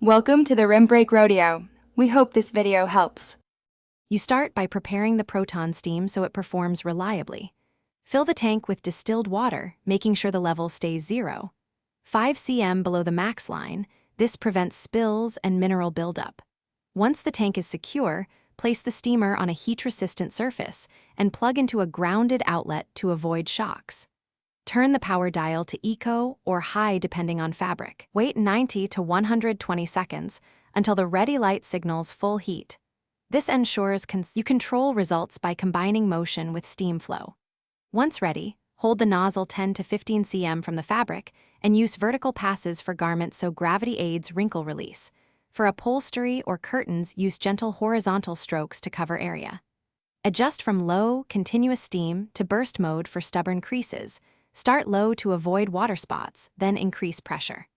Welcome to the Rim Break Rodeo. We hope this video helps. You start by preparing the proton steam so it performs reliably. Fill the tank with distilled water, making sure the level stays 0. 5 cm below the max line, this prevents spills and mineral buildup. Once the tank is secure, place the steamer on a heat-resistant surface and plug into a grounded outlet to avoid shocks. Turn the power dial to eco or high depending on fabric. Wait 90 to 120 seconds until the ready light signals full heat. This ensures you control results by combining motion with steam flow. Once ready, hold the nozzle 10 to 15 cm from the fabric and use vertical passes for garments so gravity aids wrinkle release. For upholstery or curtains, use gentle horizontal strokes to cover area. Adjust from low, continuous steam to burst mode for stubborn creases. Start low to avoid water spots, then increase pressure.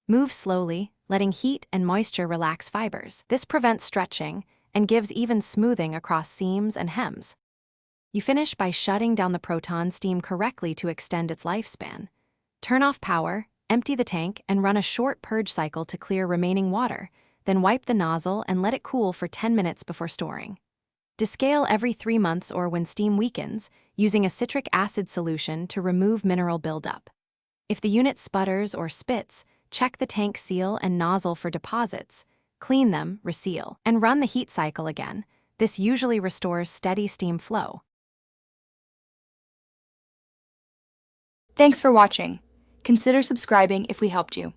Move slowly, letting heat and moisture relax fibers. This prevents stretching and gives even smoothing across seams and hems. You finish by shutting down the proton steam correctly to extend its lifespan. Turn off power, empty the tank, and run a short purge cycle to clear remaining water, then wipe the nozzle and let it cool for 10 minutes before storing. Descale every 3 months or when steam weakens, using a citric acid solution to remove mineral buildup. If the unit sputters or spits, check the tank seal and nozzle for deposits, clean them, reseal, and run the heat cycle again. This usually restores steady steam flow. Thanks for watching. Consider subscribing if we helped you.